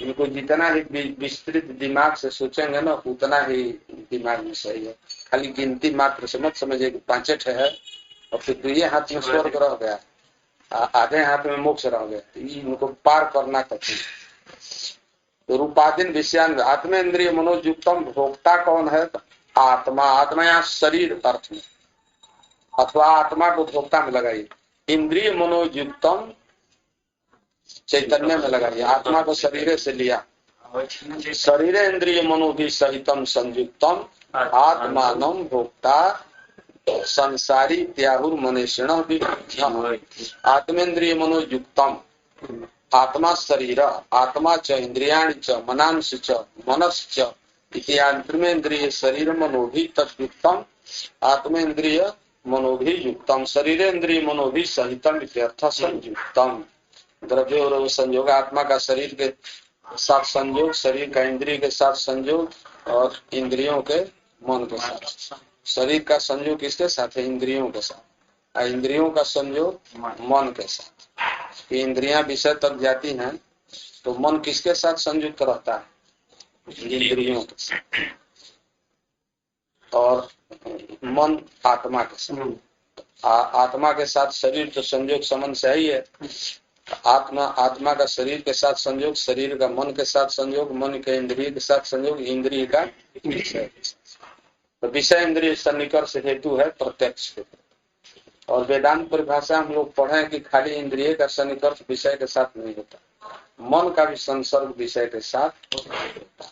इनको जितना ही विस्तृत दिमाग से सोचेंगे ना उतना ही दिमाग में सही है। खाली गिनती मात्र से मत समझे कि 5 है और फिर तो ये हाथ में स्वर्ग रह गया, आधे हाथ में मोक्ष रह गया, इनको पार करना कठिन। तो रूपाधीन विषयान आत्मेन्द्रिय मनोयुक्तम भोक्ता कौन है? आत्मा। आत्मा यहाँ शरीर अर्थ में, अथवा आत्मा को भोक्ता में लगाइए। इंद्रिय मनोयुक्तम चैतन्य में लगाइए। आत्मा को शरीर से लिया, शरीर इंद्रिय मनो भी सहितम संयुक्तम आत्मानम भोक्ता संसारी त्याहुर मनुष्यण भी। आत्मेन्द्रिय मनोयुक्तम, आत्मा शरीर, आत्मा च इंद्रियाणि च मनांसि च मनश्च इत्यात्मेन्द्रिय शरीर मनोभि तद्युक्तम आत्मेन्द्रिय मनोभि युक्तम शरीरेन्द्रिय मनोभि सहितम इत्यर्थ संयुक्तम। द्रव्य और संयोग, आत्मा का शरीर के साथ संयोग, शरीर का इंद्रिय के साथ संयोग और इंद्रियों के मन के साथ। शरीर का संयोग किसके साथ है? इंद्रियों के साथ। इंद्रियों का संयोग मन के साथ। इंद्रियां विषय तक जाती हैं तो मन किसके साथ संयुक्त रहता है? इंद्रियों के साथ। और मन आत्मा के साथ। आत्मा के साथ शरीर तो संयोग संबंध से ही है। आत्मा का शरीर के साथ संयोग, शरीर का मन के साथ संयोग, मन के इंद्रिय के साथ संयोग, इंद्रिय का विषय। तो विषय इंद्रिय सन्निकर्ष हेतु है प्रत्यक्ष हेतु। और वेदांत परिभाषा हम लोग पढ़े कि खाली इंद्रिय का सन्निकर्ष विषय के साथ नहीं होता, मन का भी संसर्ग विषय के साथ होता।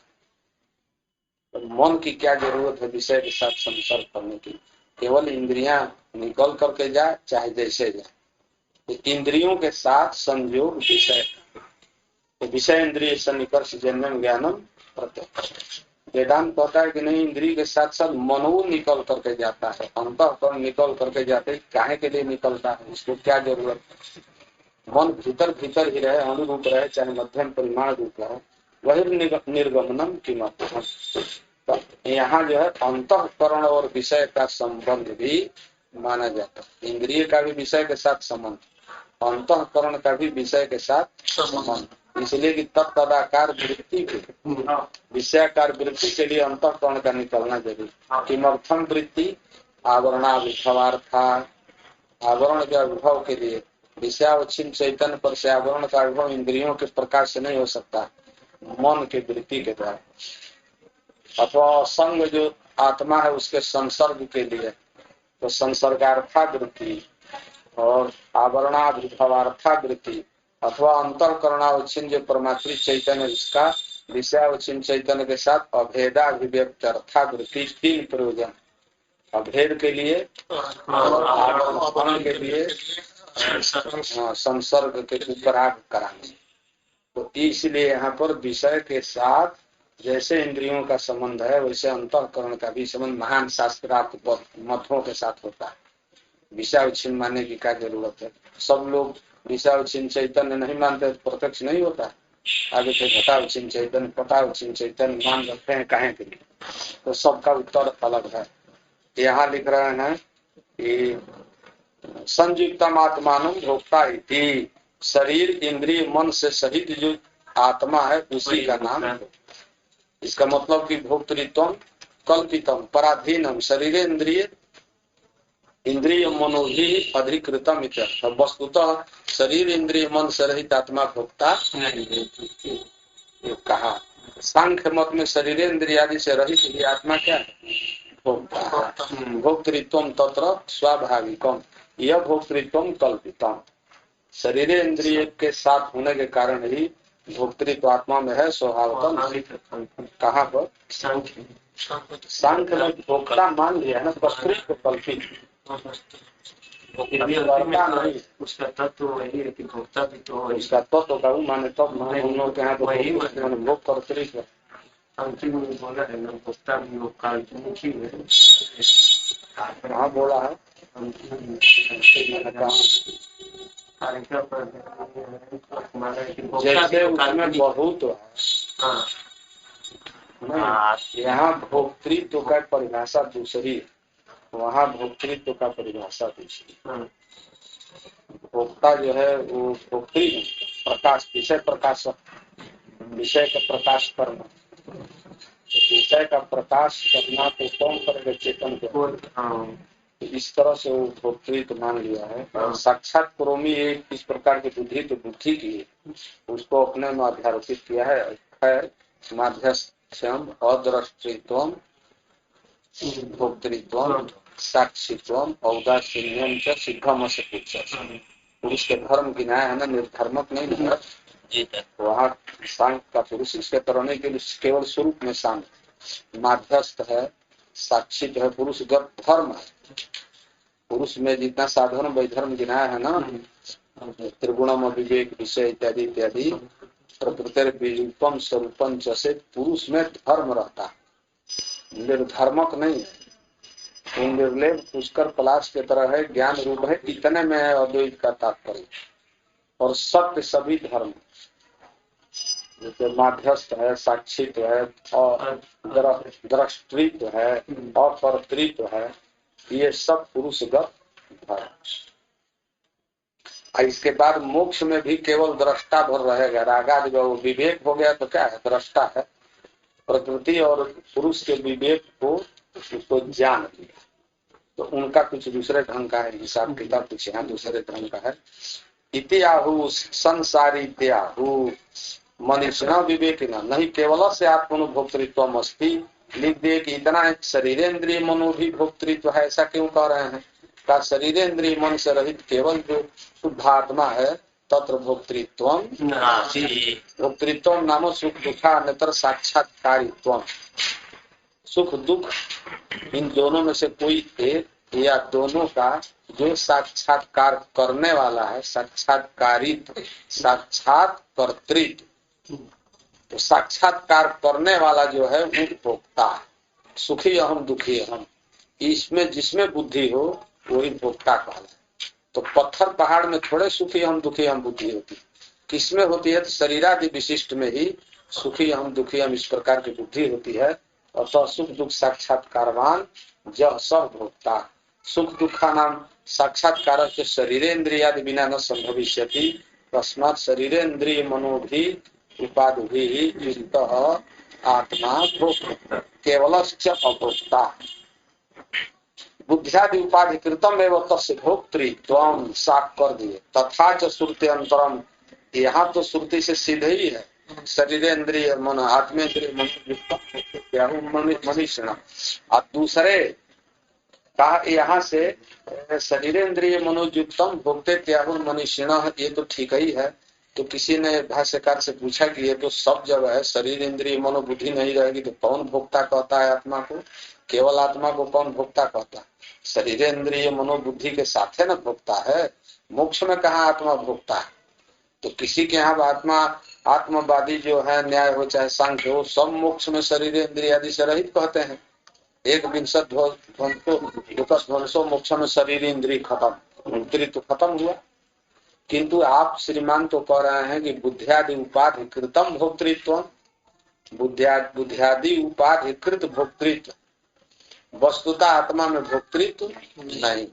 तो मन की क्या जरूरत है विषय के साथ संसर्ग करने की? केवल इंद्रियां निकल करके जाए चाहे जैसे जाए, तो इंद्रियों के साथ संयोग विषय, तो विषय इंद्रिय सन्निकर्ष जन्म ज्ञानम प्रत्यक्ष। वेदांत कहता है कि नहीं, इंद्रिय के साथ साथ मनो निकल करके जाता है, अंतःकरण निकल करके जाते। काहे के लिए निकलता है? इसको क्या जरूरत है? मन भीतर भीतर ही रहे, अनुरूप रहे, चाहे मध्यम परिमाण रूप रहे, वही निर्गमनम किमर्थम। तो यहाँ जो है अंतःकरण और विषय का संबंध भी माना जाता है। इंद्रिय का भी विषय के साथ संबंध, अंतःकरण का भी विषय के साथ संबंध। इसलिए कि तत्तदाकार वृत्ति के, विषयाकार वृत्ति के लिए अंतःकरण का निकलना जरूरी। किमर्थम वृत्ति? आवरणाभिभवार्था, आवरण के अनुभव के लिए। विषयावच्छिन्न चैतन्य पर से आवरण का अनुभव इंद्रियों के प्रकाश से नहीं हो सकता, मन के वृत्ति के द्वारा। अथवा संग जो आत्मा है उसके संसर्ग के लिए, तो संसर्गार्था वृत्ति, और आवरणाभिभवार्थावृत्ति अथवा अंतःकरणावच्छिन्न जो परमात्मिक चैतन्य इसका विषयावच्छिन्न चैतन्य के साथ अभेदाभिव्यक्त अर्थावृत्ति 3 प्रयोजन, अभेद के लिए और आवरण के लिए संसर्ग के उपराग कराने। तो इसलिए यहाँ पर विषय के साथ जैसे इंद्रियों का संबंध है वैसे अंतःकरण का भी संबंध महान शास्त्रार्थ मतों के साथ होता है। विषयावच्छिन्न मानने की क्या जरूरत है? सब लोग विषयावच्छिन्न चैतन्य नहीं मानते, प्रत्यक्ष नहीं होता। आगे थे घटावच्छिन्न चैतन्य, पटावच्छिन्न चैतन्य मान रखते हैं काहे के लिए? तो सबका उत्तर अलग है। यहाँ लिख रहे हैं कि संयुक्तमात्मानं भोक्ता इति, शरीर इंद्रिय मन से सहित जो आत्मा है उसी का नाम है। इसका मतलब कि भोक्तृत्वम कल्पितम पराधीनम शरीर इंद्रिय मनो ही अधिकृतम इत्यर्थ। वस्तुतः शरीर इंद्रिय मन से रहित आत्मा भोक्ता कहा। सांख्य मत में शरीर इंद्रिय आदि से रहित ही आत्मा क्या है? भोक्ता। भोक्तृत्वम तत्र स्वाभाविकम, यह भोक्तृत्वम कल्पितम। शरीर इंद्रिय के साथ होने के कारण ही भोक्तृत्व आत्मा में है स्वभावतः। कहाँ पर? सांख्य में भोक्ता मान लिया है ना, कर्तृत्व कल्पित। उसका तत्व वही है कि भोक्ता भी तो उसका तत्व का माने तब हम लोग के यहाँ तो भोग कर्तृत्व अंतिम में बोला है ना, भोक्ता भी वो काल्पनिक ही है। कहाँ बोला है? जैसे उसमें बहुत है, यहाँ भोक्तृत्व का परिभाषा दूसरी, वहाँ भोक्तृत्व का परिभाषा दूसरी। भोक्ता जो है वो भोक्तृ प्रकाश, विषय प्रकाशक, विषय का प्रकाश करना। विषय का प्रकाश करना तो कौन करेगा? चेतन को। इस तरह से वो भोक्तृत्व मान लिया है। और साक्षात प्रोमी एक इस प्रकार की बुद्धि तो बुद्धि की उसको अपने में अध्यारोपित किया है। माध्यस्थ्यम अदृष्टित्वम भोक्तृत्वम साक्षित्वम औदासीन्यम च सिद्धम से पूछा। पुरुष के धर्म गिनाया है ना, निर्धर्मक नहीं है। वहाँ सांख्य का पुरुष इसके करने के लिए केवल स्वरूप में सांख्य माध्यस्थ है, साक्षित है, पुरुषगत धर्म है। पुरुष में जितना साधारण वैधर्म गिनाया है ना, त्रिगुणम विवेक विषय इत्यादि इत्यादि, प्रकृति स्वरूपम जैसे पुरुष में धर्म रहता है, निर्धर्मक नहीं है। निर्लेप पुष्कर पलाश के तरह है, ज्ञान रूप है, इतने में है अद्वैत का तात्पर्य। और सत्य सभी धर्म जैसे माध्यस्थ है, साक्षित्व है और दृष्टित्व है और कर्तृत्व है, ये सब पुरुषगत धर्म। इसके बाद मोक्ष में भी केवल दृष्टा भर रहेगा। रागादि का विवेक हो गया तो क्या है? दृष्टा है। प्रकृति और पुरुष के विवेक को उसको जान लिया तो उनका कुछ दूसरे ढंग का है हिसाब किताब, कुछ यहाँ दूसरे ढंग का है। इतिहाहु संसारी इतिहाहु मनुष्य विवेक नहीं केवल से आत्मनुभोक्तृत्व अस्ति। लिख दिए कि इतना शरीर इंद्रिय मनो भी भोक्तृत्व है, ऐसा क्यों कह रहे हैं? का शरीर इंद्रिय मन से रहित केवल जो शुद्धात्मा है तत्र भोक्तृत्व भोक्तृत्व नामो सुख दुखा अन्यतर साक्षात्कारित्व। सुख दुख इन दोनों में से कोई एक या दोनों का जो साक्षात्कार करने वाला है, साक्षात्कारित्व, साक्षात कर्तृत्व, तो साक्षात्कार करने वाला जो है वो भोक्ता है। सुखी अहम दुखी अहम, इसमें जिसमें बुद्धि हो वही भोक्ता कहला है। तो पत्थर पहाड़ में थोड़े सुखी अहम दुखी अहम बुद्धि होती, किसमें होती है? तो शरीरादि विशिष्ट में ही सुखी अहम दुखी अहम इस प्रकार की बुद्धि होती है। और तो सुख दुख साक्षात्कारवान जह सब भोक्ता। सुख दुखा नाम साक्षात्कार के शरीरेन्द्रियादि बिना न संभविष्यति, तस्मात् शरीरेन्द्रिय मनोभि उपाधि युक्त आत्मा भोक्ता केवलश्च अभोक्ता। बुद्धियादि उपाधि कृतम एवं तस्य भोक्तृत्वम साफ कर दिए। तथा च श्रुति अंतरम, यहाँ तो श्रुति से सीधे ही है। शरीरेन्द्रिय मन आत्मेन्द्रिय मन मनुष्य और दूसरे कहा यहाँ से शरीरेन्द्रिय मनोयुक्तम भोक्ते त्यागुर मनीषिण, ये तो ठीक ही है। तो किसी ने भाष्यकार से पूछा कि ये तो सब जगह है, शरीर इंद्रिय मनोबुद्धि नहीं रहेगी तो कौन भोक्ता कहता है आत्मा को? केवल आत्मा को कौन भोक्ता कहता है? शरीर इंद्रिय मनोबुद्धि के साथ है ना भोक्ता है। मोक्ष में कहाँ आत्मा भोक्ता है? तो किसी के यहाँ आत्मा आत्मवादी जो है, न्याय हो चाहे सांख्य हो, सब मोक्ष में शरीर इंद्रिय आदि से रहित कहते हैं। एक विंशत ध्वंसो मोक्ष में शरीर इंद्रिय खत्म, तो खत्म हुआ। किंतु आप श्रीमान तो कह रहे हैं कि बुद्धियादि उपाधि कृतम भोक्तृत्व, बुद्धियादि उपाधि कृत भोक्तृत्व, वस्तुता आत्मा में भोक्तृत्व नहीं।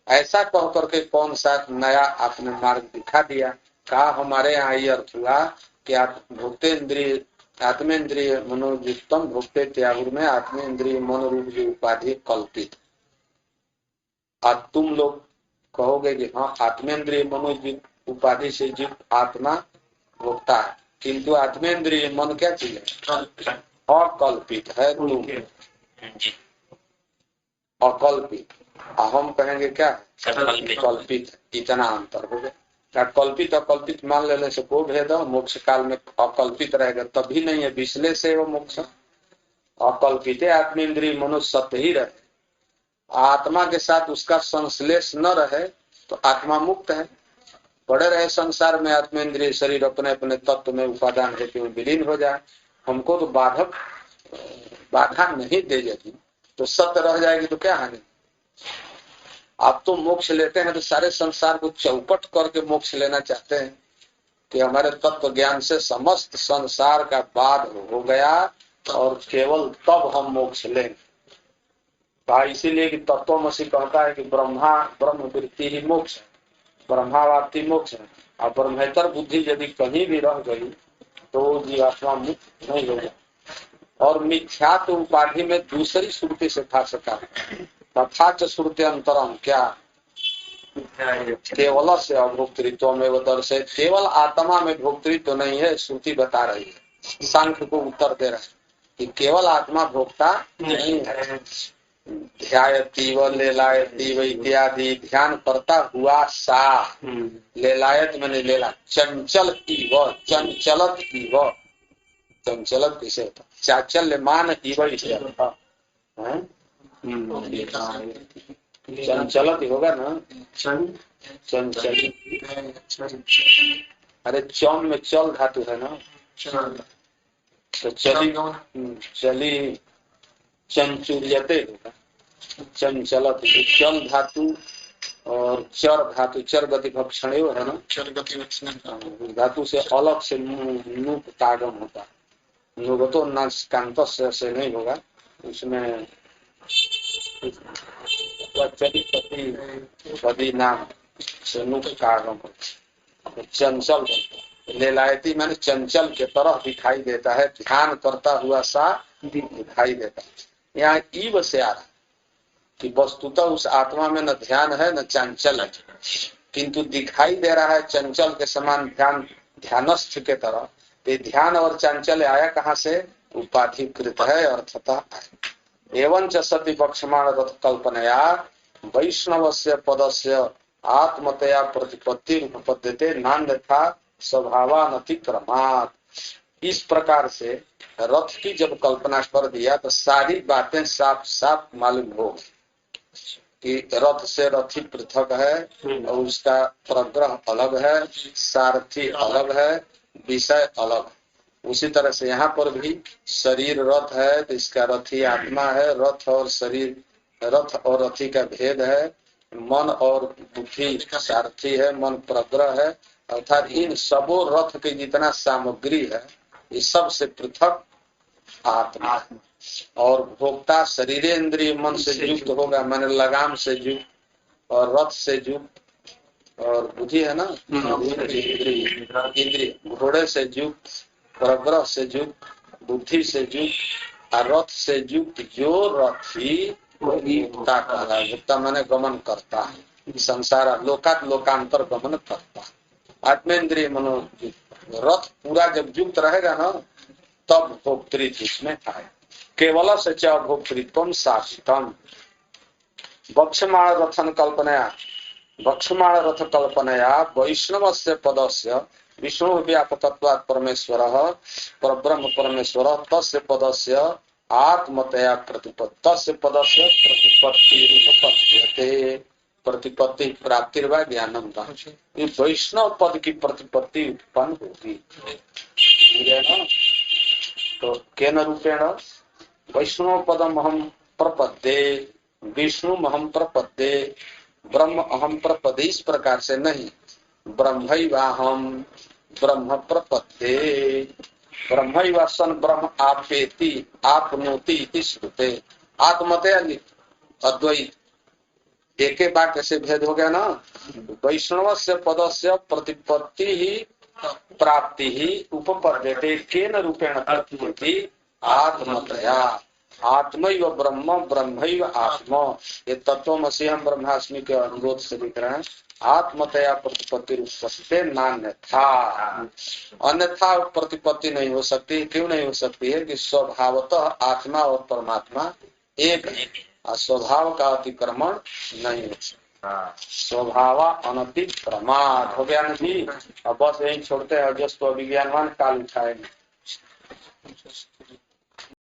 ऐसा कह करके कौन सा नया आपने मार्ग दिखा दिया। कहा हमारे यहाँ ये अर्थ हुआ कि आप भोक्तेन्द्रिय आत्मेन्द्रिय मनोयुक्तम भोक्ते त्यागुर में आत्मेन्द्रिय मनोरूप जो उपाधि कल्पित। आज तुम लोग कहोगे कि हाँ आत्मेन्द्रिय मनोयुक्त उपाधि से युक्त आत्मा भोक्ता है, किंतु आत्मेन्द्रिय मन क्या चीज है? अकल्पित है। तुम अकल्पित, हम कहेंगे क्या कल्पित है। इतना अंतर हो गया। क्या कल्पित अकल्पित मान लेने से कोई भेद हो? मोक्ष काल में अकल्पित रहेगा तभी नहीं है, विश्लेष से वो मोक्ष। अकल्पित आत्मेन्द्रिय मनुष्य सत्य ही रहे, आत्मा के साथ उसका संश्लेष न रहे तो आत्मा मुक्त है। पड़े रहे संसार में आत्मेन्द्रिय शरीर अपने अपने तत्व में उपादान हेतु में विलीन हो जाए, हमको तो बाधा नहीं दे जाती तो सत्य रह जाएगी तो क्या हानि। आप तो मोक्ष लेते हैं तो सारे संसार को चौपट करके मोक्ष लेना चाहते हैं कि हमारे तत्व ज्ञान से समस्त संसार का बाध हो गया और केवल तब हम मोक्ष लेंगे। कहा इसीलिए कि तत्वमसि कहता है कि ब्रह्म वृत्ति ही मोक्ष है, ब्रह्मावाप्ति मोक्ष है। और ब्रह्मेतर बुद्धि यदि कहीं भी रह गई तो जीवात्मा मुक्त नहीं होगा। और मिथ्यात्व उपाधि में दूसरी श्रुति से था सका तथा च श्रुति अंतरम, क्या केवल से अभोक्तृत्व में वो दर्शे, केवल आत्मा में भोक्तृत्व नहीं है, श्रुति बता रही है। सांख्य को उत्तर दे रहा है कि केवल आत्मा भोक्ता नहीं है। ध्यायती व लेलायती व इत्यादि, ध्यान करता हुआ सा, लेलायत मैंने लेला, चंचल की व, चंचलत की व, चंचलत किसे होता? चाचल्यमान इव चंचलत होगा ना, चंचल। अरे चौम में चल धातु है ना, तो चली चंचुर्यते होगा, चंचलत। चल धातु और चर धातु, चर गति भक्षण है ना, चर गति धातु से अलग से नूप का आगम होता है। नुगतो नास्कांत से नहीं होगा, उसमें पदी नाम से नूप का आगम होता। चंचल लेलायती मैंने चंचल के तरह दिखाई देता है, ध्यान करता हुआ सा दिखाई देता है। यहाँ ईव से आ रहा कि वस्तुतः उस आत्मा में न ध्यान है न चंचल है, किंतु दिखाई दे रहा है चंचल के समान, ध्यानस्थ के तरह। ये ध्यान और चंचल आया कहाँ से? उपाधिकृत है अर्थतः। एवं च सति पक्षमाण रथ कल्पनया वैष्णवस्य पदस्य आत्मतया प्रतिपत्ति उपपद्यते नान्यथा स्वभावानतिक्रमात्। इस प्रकार से रथ की जब कल्पना कर दिया तो सारी बातें साफ साफ मालूम हो कि रथ से रथी पृथक है और उसका प्रग्रह अलग है, सारथी अलग है, विषय अलग। उसी तरह से यहाँ पर भी शरीर रथ है तो इसका रथी आत्मा है, रथ और शरीर, रथ और रथी का भेद है, मन और बुद्धि सारथी है, मन प्रग्रह है। अर्थात इन सबों रथ के जितना सामग्री है ये सब से पृथक आत्मा। और भोक्ता शरीरेन्द्रिय मन से युक्त होगा, मैंने लगाम से युक्त, और रथ से युक्त, और बुद्धि है ना इंद्रिय, घोड़े से युक्त, प्रग्रह से युक्त, बुद्धि से युक्त और रथ से युक्त जो रथी भोक्ता कहला है। भोक्ता मैंने गमन करता है, संसार लोकात लोकांतर गमन करता है। आत्मेन्द्रिय मनो रथ पूरा जब युक्त रहेगा ना तब भोक्तृत्व इसमें आए। केवल से च भोक्तृत्वम शासितम, वक्षमाण रथन कल्पनया वक्षमाण रथ कल्पनया वैष्णव से पदस्य विष्णु व्यापकत्वात् परमेश्वरः परब्रह्म परमेश्वरः तस्य पदस्य आत्मतया प्रतिपत्ति तस्य पदस्य प्रतिपत्ति प्रतिपत्ति प्राप्ति व ज्ञानम का ये वैष्णव पद की प्रतिपत्ति उत्पन्न होगी तो केन रूपेण वैष्णव पदम अहम प्रपद्ये विष्णु अहम प्रपद्ये ब्रह्म अहम प्रपद्ये इस प्रकार से नहीं ब्रह्मैवाहम ब्रह्म प्रपद्ये ब्रह्मैव सन ब्रह्म आपेति आपनोति इति श्रुते आत्मते अद्वैत एक वाक्य से भेद हो गया ना। वैष्णव से पद से प्रतिपत्ति ही प्राप्ति ही उपपद्यते केन रूपेण प्रतिपत्ति आत्मतया आत्मैव ब्रह्म ब्रह्मैव आत्मा ये तत्वमसि हम ब्रह्मास्मि के अनुरोध से दिख रहे हैं। आत्मतया प्रतिपत्ति रूपस्ते नान्यथा अन्यथा प्रतिपत्ति नहीं हो सकती। क्यों नहीं हो सकती है कि स्वभावतः आत्मा और परमात्मा एक है और स्वभाव का अतिक्रमण नहीं हो सकता। स्वभाव अनति प्रमाद हो गया नहीं। अब बस यही छोड़ते हैं। जस्ट तो विज्ञानवान काल उठाएंगे।